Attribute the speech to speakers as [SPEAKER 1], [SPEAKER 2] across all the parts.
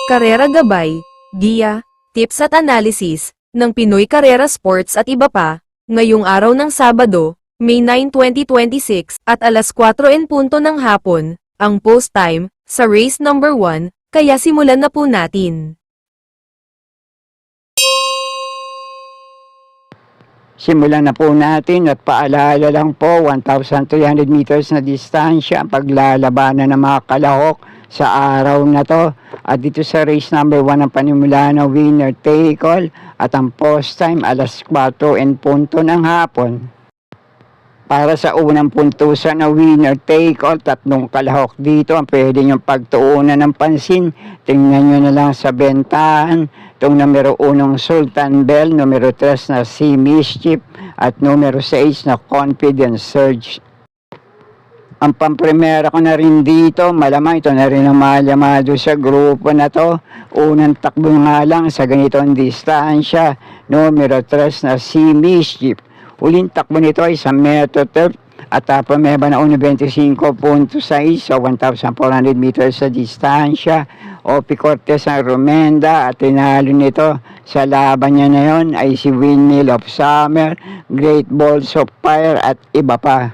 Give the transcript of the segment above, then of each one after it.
[SPEAKER 1] Karera gabay, giya, tips at analysis ng Pinoy Karera Sports at iba pa, ngayong araw ng Sabado, May 9, 2026 at alas 4:00 ng hapon, ang post time sa race number 1, kaya simulan na po natin.
[SPEAKER 2] Simulan na po natin at paalala lang po, 1,300 meters na distansya ang paglalabanan ng mga kalahok sa araw na to. At dito sa race number 1 ang panimula na winner take all at ang post time alas 4:00 ng hapon. Para sa unang puntusan na winner take all, 3 kalahok dito ang pwede niyong pagtuunan ng pansin. Tingnan nyo na lang sa bentahan. Itong numero 1 Sultan Bell, numero 3 na Sea Mischief at numero 6 na Confidence Surge. Ang pamprimera ko na rin dito, malamang ito na rin ang malamado sa grupo na to. Unang takbo nga lang sa ganitong distansya, numero 3 na Sea Mischief. Uling takbo nito ay sa Metro Turf at pameba na 1.25.6 sa 1,400 meters sa distansya. Opi Cortez ang Romenda at tinalo nito sa laban niya na yon ay si Windmill of Summer, Great Balls of Fire at iba pa.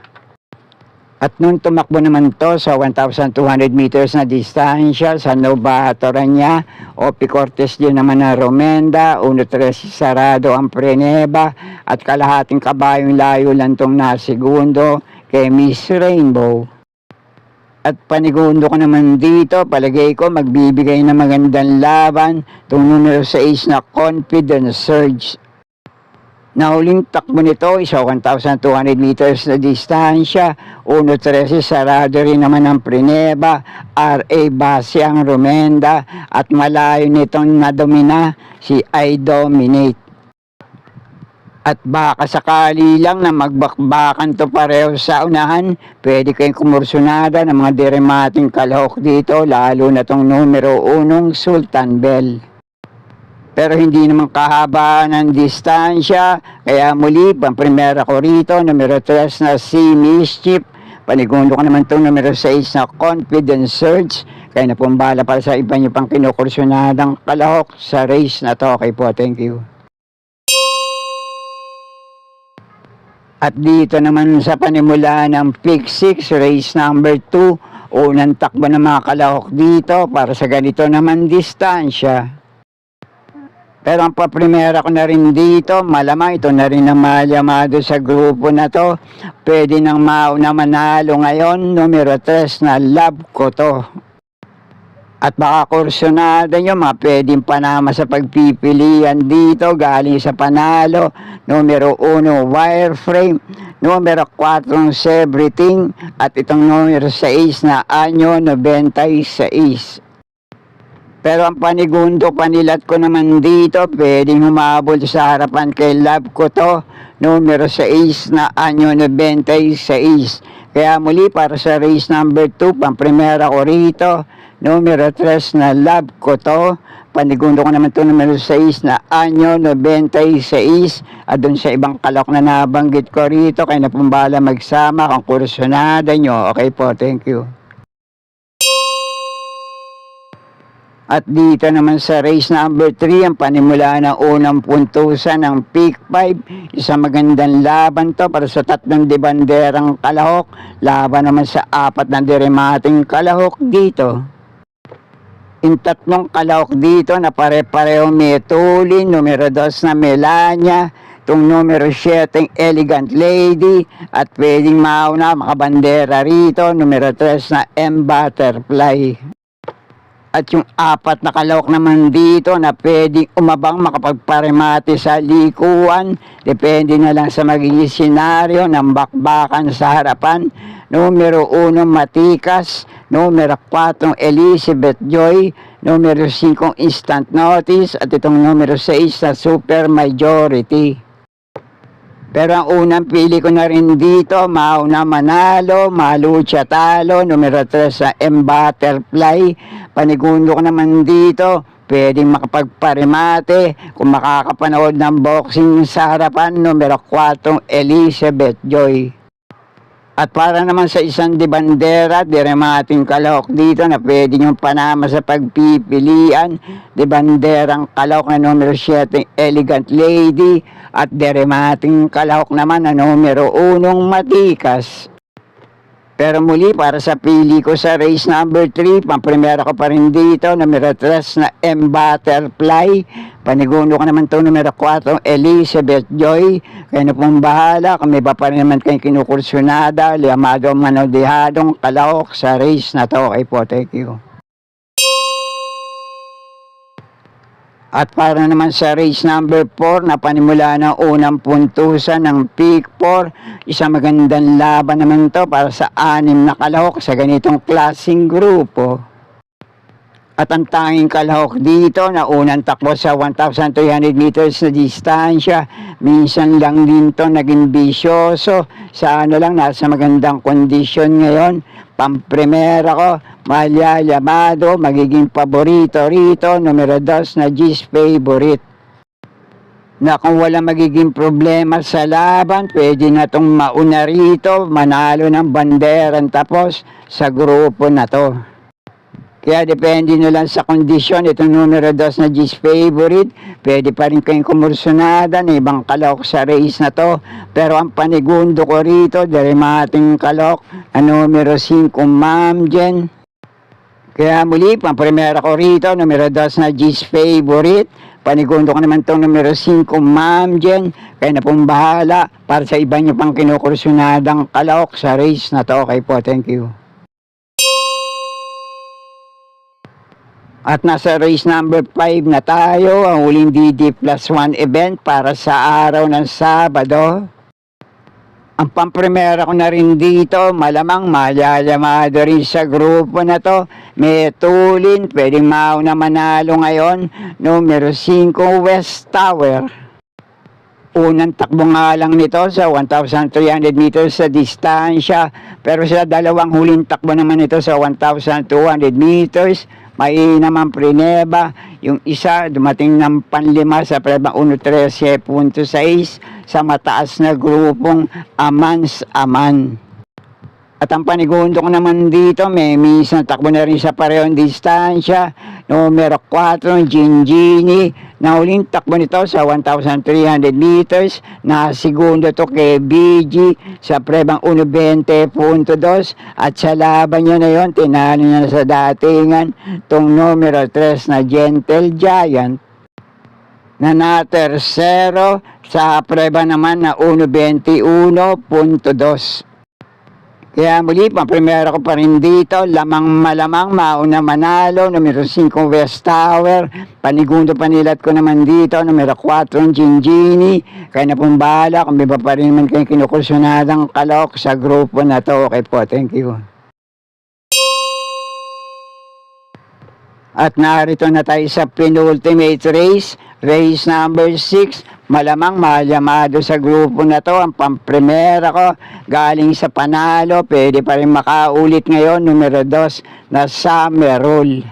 [SPEAKER 2] At nung tumakbo naman to sa 1,200 meters na distansya sa Novatoran niya, Opi Cortez din naman na Romenda, 1.13 sarado ang Preneba at kalahating kabayong layo lang tong nasigundo kay Miss Rainbow. At panigundo ko naman dito, palagay ko magbibigay ng magandang laban itong numero 6 na Confidence Surge. Nauling takbo nito sa 1,200 meters na distansya, 1.13 sarado rin naman ang Preneba, R.A. Basi ang Romenda at malayo nitong nadomina si I Dominate. At baka sakali lang na magbakbakan to pareho sa unahan, pwede kayong kumursunada ng mga diremating kalahok dito, lalo na tong numero 1 Sultan Bell. Pero hindi naman kahaba ng distansya, kaya muli, pamprimera ko rito, numero 3 na Sea Mischief, panigundo ko naman itong numero 6 na Confidence Surge, kaya napumbala para sa iba nyo pang kinukursunadang kalahok sa race na to. Okay po, thank you. At dito naman sa panimula ng Pick 6, race number 2, unang takbo ng mga kalahok dito para sa ganito naman distansya. Pero ang paprimera ko na rin dito, malamang ito na rin ang malamado sa grupo na to. Pwede nang mauna manalo ngayon, numero 3 na Love Ko To. At baka kursunada nyo, pwedeng panama sa pagpipilian dito, galing sa panalo, numero 1 Wireframe, numero 4 Everything, at itong numero 6 na Anyo 96. Pero ang panigundo, panilat ko naman dito, pwedeng humabol sa harapan kay Love Ko To, numero 6 na Anyo 96. Kaya muli para sa race number 2, pamprimera ko rito, numero 3 na Love Ko To, panigundo ko naman ito numero 6 na Anyo 96. At dun sa ibang kalok na nabanggit ko rito, kaya napumbala magsama kung kursunada nyo. Okay po, thank you. At dito naman sa race number 3, ang panimula ng unang puntusan ng Pick 5. Isang magandang laban to para sa 3 debanderang kalahok. Laban naman sa 4 na diremating kalahok dito. Yung 3 kalahok dito na pare-pareho Metulin, numero 2 na Melania, itong numero 7 Elegant Lady, at pwedeng mauna makabandera rito, numero 3 na M Butterfly. At yung 4 na kalahok naman dito na pwedeng umabang makapagparemate sa likuan. Depende na lang sa magiging senaryo ng bakbakan sa harapan. Numero 1 Matikas, numero 4 Elizabeth Joy, numero 5 Instant Notice, at itong numero 6 na Super Majority. Pero ang unang pili ko na rin dito, mauna manalo, malucha talo, numero 3 sa M Butterfly. Panigundo ko naman dito, pwedeng makapagparemate kung makakapanood ng boxing sa harapan, numero 4 Elizabeth Joy. At para naman sa isang de bandera, dire mga ating kalahok dito na pwede nyo panama sa pagpipilian. De banderang kalahok na numero 7, Elegant Lady. At dire mga ating kalahok naman na numero 1, Matikas. Pero muli, para sa pili ko sa race number 3, pamprimera ko pa rin dito, numero 3 na M. Butterfly. Panigundo ko naman ito, numero 4, Elizabeth Joy. Kaya na pong bahala, kung may ba pa rin naman kayong kinukursyonada, liamado manodihadong kalahok sa race na to. Okay po, thank you. At para naman sa race number 4 na panimula ng unang puntusan ng Peak 4, isang magandang laban naman to para sa 6 na kalahok sa ganitong klaseng grupo. At ang tanging kalahok dito na unang takbo sa 1,300 meters na distansya, minsan lang din to naging bisyoso. Sa nasa magandang kondisyon ngayon. Pamprimera ko, Malia Llamado, magiging paborito rito, numero 2 na G's Favorite. Na kung wala magiging problema sa laban, pwede na itong mauna rito, manalo ng banderan tapos sa grupo na to. Kaya depende nyo lang sa kondisyon. Itong numero 2 na G's Favorite, pwede pa rin kayong kumursunada na ibang kalok sa race na to. Pero ang panigundo ko rito, dari mating kalok, ang numero 5, Ma'am Jen. Kaya muli, pamprimera ko rito, numero 2 na G's Favorite. Panigundo ko naman itong numero 5, Ma'am Jen. Kaya na pong bahala para sa iba nyo pang kinukursunadang kalok sa race na to. Okay po, thank you. At nasa race number 5 na tayo, ang huling DD+1 event para sa araw ng Sabado. Ang pamprimera ko na rin dito, malamang mayalamado rin sa grupo na to. May tulin, pwedeng mauna manalo ngayon, numero 5, West Tower. Unang takbo nga lang nito sa 1,300 meters sa distansya, pero sa dalawang huling takbo naman ito sa 1,200 meters, may naman prineba. Yung isa dumating ng panlima sa prebang 1.13.6 sa mataas na grupong Amans Aman. At ang panigundo ko naman dito, may minsan takbo na rin sa parehong distansya, numero 4, Ginggini, na huling takbo nito sa 1,300 meters, na segundo to kay BG sa prebang 1.20.2, at sa laban nyo na yon, tinalo na sa datingan tong numero 3 na Gentle Giant, na tersero sa preba naman na 1.21.2. Kaya muli, pamprimera ko pa rin dito, lamang malamang mauna manalo, numero 5 West Tower, panigundo panilat ko naman dito, numero 4 Ginggini. Kaya na pong bahala, kung may pa rin naman kayong kinukursunadang kalok sa grupo na to. Okay po, thank you. At narito na tayo sa penultimate race, race number 6. Malamang malyamado sa grupo na to. Ang pamprimera ko, galing sa panalo, pwede pa rin makaulit ngayon, numero 2 na Summerall.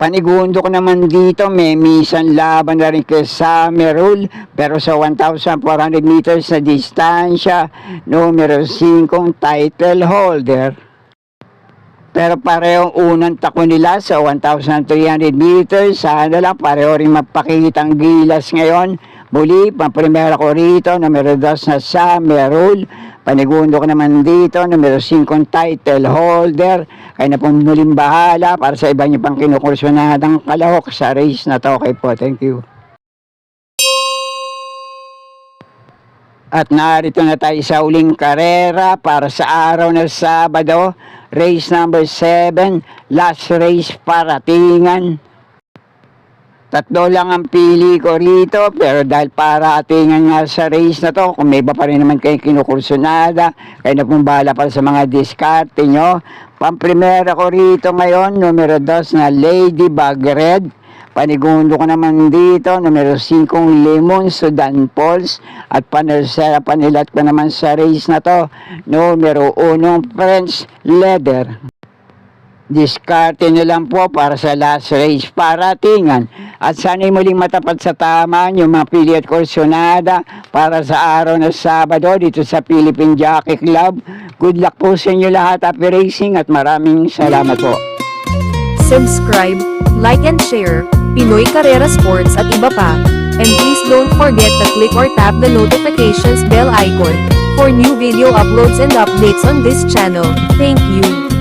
[SPEAKER 2] Panigundo ko naman dito, may minsan laban na rin kay Summerall, pero sa 1,400 meters na distansya, numero 5 title holder. Pero parehong unang takbo nila sa 1,300 meters. Sana lang pareho rin mapakitang gilas ngayon. Muli, pamprimera ko rito, numero 2 na Summerall. Panigundo ko naman dito, numero 5 title holder. Kaya na pong muling bahala para sa iba niyo pang kinukursunadang kalahok sa race na to. Okay po, thank you. At narito na tayo sa uling karera para sa araw ng Sabado. Race number 7, last race paratingan. 3 lang ang pili ko rito, pero dahil paratingan nga sa race na to, kung may iba pa rin naman kayong kinukursunada, kayo na pong bahala para sa mga diskarte nyo. Pamprimera ko rito ngayon, numero 2 na Ladybug Red. Panigundo ko naman dito, numero 5 Lemon Sudan Pulse. At panilat ko naman sa race na to, numero 1 French Leather. Diskarte na lang po para sa last race paratingan. At sana'y muling matapat sa tama yung mga pili at kursyonada para sa araw na Sabado dito sa Philippine Jockey Club. Good luck po sa inyo lahat. Happy racing at maraming salamat po.
[SPEAKER 1] Subscribe, like and share, Pinoy Carrera Sports at iba pa. And please don't forget to click or tap the notifications bell icon for new video uploads and updates on this channel. Thank you.